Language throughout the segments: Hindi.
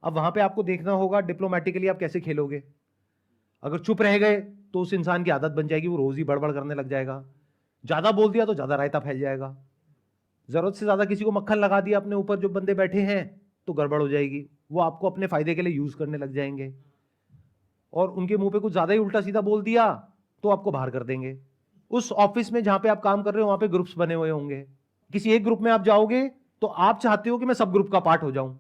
अब वहां पे आपको देखना होगा डिप्लोमेटिकली आप कैसे खेलोगे। अगर चुप रह गए तो उस इंसान की आदत बन जाएगी, वो रोज ही बड़बड़ करने लग जाएगा। ज्यादा बोल दिया तो ज्यादा रायता फैल जाएगा। जरूरत से ज्यादा किसी को मक्खन लगा दिया अपने ऊपर जो बंदे बैठे हैं तो गड़बड़ हो जाएगी, वो आपको अपने फायदे के लिए यूज करने लग जाएंगे। और उनके मुंह पे कुछ ज्यादा ही उल्टा सीधा बोल दिया तो आपको बाहर कर देंगे। उस ऑफिस में जहां पे आप काम कर रहे हो वहां पे ग्रुप्स बने हुए होंगे, किसी एक ग्रुप में आप जाओगे तो आप चाहते हो कि मैं सब ग्रुप का पार्ट हो जाऊं,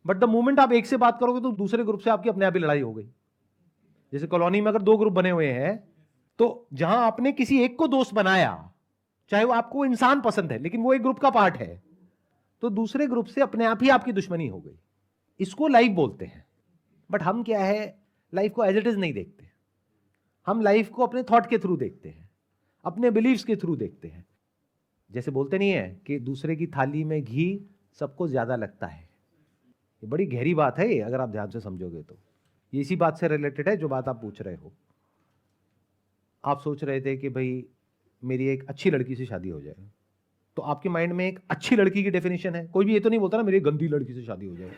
बट द मोमेंट आप एक से बात करोगे तो दूसरे ग्रुप से आपकी अपने आप ही लड़ाई हो गई। जैसे कॉलोनी में अगर 2 ग्रुप बने हुए हैं तो जहां आपने किसी एक को दोस्त बनाया, चाहे वो आपको इंसान पसंद है लेकिन वो एक ग्रुप का पार्ट है, तो दूसरे ग्रुप से अपने आप ही आपकी दुश्मनी हो गई। इसको लाइफ बोलते हैं। बट हम क्या है, लाइफ को एज इट इज नहीं देखते। हम लाइफ को अपने थॉट के थ्रू देखते हैं, अपने बिलीव्स के थ्रू देखते हैं। जैसे बोलते नहीं है कि दूसरे की थाली में घी सबको ज्यादा लगता है। ये बड़ी गहरी बात है ये, अगर आप ध्यान से समझोगे तो ये इसी बात से रिलेटेड है जो बात आप पूछ रहे हो। आप सोच रहे थे कि भाई मेरी एक अच्छी लड़की से शादी हो जाए, तो आपके माइंड में एक अच्छी लड़की की डेफिनेशन है। कोई भी ये तो नहीं बोलता ना मेरी गंदी लड़की से शादी हो जाए।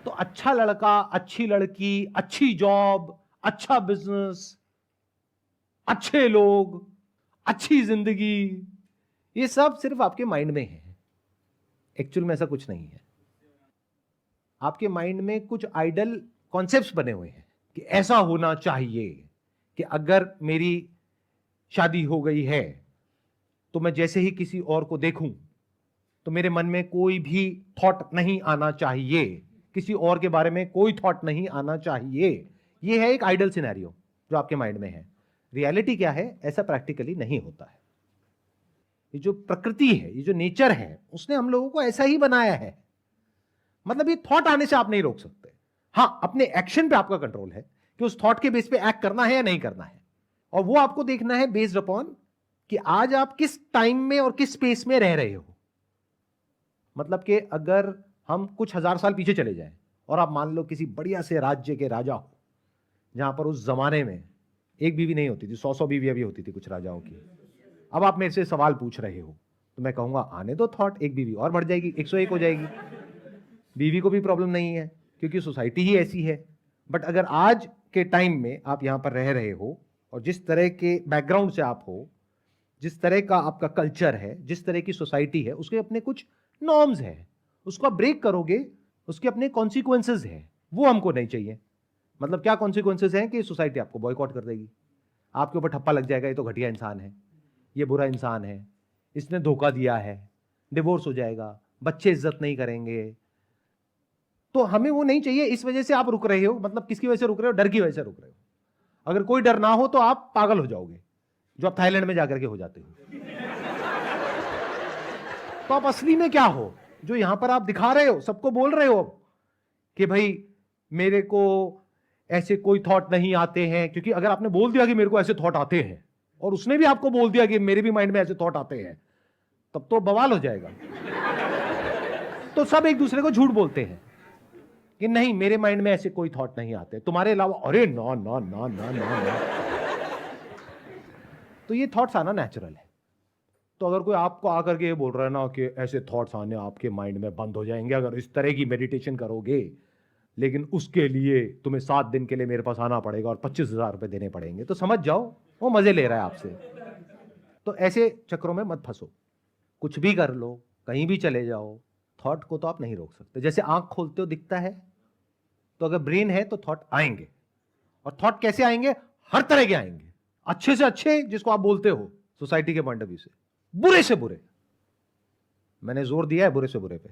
तो अच्छा लड़का, अच्छी लड़की, अच्छी जॉब, अच्छा बिजनेस, अच्छे लोग, अच्छी जिंदगी, ये सब सिर्फ आपके माइंड में है। एक्चुअल में ऐसा कुछ नहीं है। आपके माइंड में कुछ आइडल कॉन्सेप्ट्स बने हुए हैं कि ऐसा होना चाहिए कि अगर मेरी शादी हो गई है तो मैं जैसे ही किसी और को देखूं तो मेरे मन में कोई भी थॉट नहीं आना चाहिए, किसी और के बारे में कोई थॉट नहीं आना चाहिए। यह है एक आइडल सिनेरियो जो आपके माइंड में है। रियलिटी क्या है, ऐसा प्रैक्टिकली नहीं होता है। ये जो प्रकृति है, ये जो नेचर है, उसने हम लोगों को ऐसा ही बनाया है। मतलब ये थॉट आने से आप नहीं रोक सकते। हां, अपने एक्शन पे आपका कंट्रोल है कि उस थॉट के बेस पे एक्ट करना है या नहीं करना है। और वो आपको देखना है बेस्ड अपॉन कि आज आप किस टाइम में और किस स्पेस में रह रहे हो। मतलब कि अगर हम कुछ हजार साल पीछे चले जाएं और आप मान लो किसी बढ़िया से राज्य के राजा हो, जहां पर उस जमाने में एक बीवी नहीं होती थी, 100 बीवियां भी होती थी कुछ राजाओं की। अब आप मेरे से सवाल पूछ रहे हो तो मैं कहूंगा आने दो थॉट, एक बीवी और बढ़ जाएगी, 101 हो जाएगी। बीवी को भी प्रॉब्लम नहीं है क्योंकि सोसाइटी ही ऐसी है। बट अगर आज के टाइम में आप यहां पर रह रहे हो और जिस तरह के बैकग्राउंड से आप हो, जिस तरह का आपका कल्चर है, जिस तरह की सोसाइटी है, उसके अपने कुछ नॉर्म्स है। उसको आप ब्रेक करोगे, उसके अपने कॉन्सिक्वेंसेज है, वो हमको नहीं चाहिए। मतलब क्या कॉन्सिक्वेंसेज हैं कि सोसाइटी आपको बॉयकॉट कर देगी, आपके ऊपर ठप्पा लग जाएगा, ये तो घटिया इंसान है, ये बुरा इंसान है, इसने धोखा दिया है, डिवोर्स हो जाएगा, बच्चे इज्जत नहीं करेंगे। तो हमें वो नहीं चाहिए। इस वजह से आप रुक रहे हो। मतलब किसकी वजह से रुक रहे हो? डर की वजह से रुक रहे हो। अगर कोई डर ना हो तो आप पागल हो जाओगे, जो आप थाईलैंड में जाकर के हो जाते हो। तो आप असली में क्या हो, जो यहां पर आप दिखा रहे हो, सबको बोल रहे हो कि भाई मेरे को ऐसे कोई थॉट नहीं आते हैं। क्योंकि अगर आपने बोल दिया कि मेरे को ऐसे थॉट आते हैं और उसने भी आपको बोल दिया कि मेरे भी माइंड में ऐसे थॉट आते हैं, तब तो बवाल हो जाएगा। तो सब एक दूसरे को झूठ बोलते हैं कि नहीं मेरे माइंड में ऐसे कोई थॉट नहीं आते तुम्हारे अलावा। अरे ना ना ना ना ना ना। तो ये थॉट्स आना नेचुरल है। तो अगर कोई आपको आकर के ये बोल रहा है ना कि ऐसे थॉट्स आने आपके माइंड में बंद हो जाएंगे अगर इस तरह की मेडिटेशन करोगे, लेकिन उसके लिए तुम्हें 7 दिन के लिए मेरे पास आना पड़ेगा और 25,000 रुपए देने पड़ेंगे, तो समझ जाओ वो मजे ले रहा है आपसे। तो ऐसे चक्रों में मत फंसो। कुछ भी कर लो, कहीं भी चले जाओ, थॉट को तो आप नहीं रोक सकते। जैसे आंख खोलते हो दिखता है, तो अगर ब्रेन है तो थॉट आएंगे। और थॉट कैसे आएंगे? हर तरह के आएंगे। अच्छे से अच्छे, जिसको आप बोलते हो सोसाइटी के पॉइंट ऑफ व्यू से, बुरे से बुरे। मैंने जोर दिया है बुरे से बुरे पे।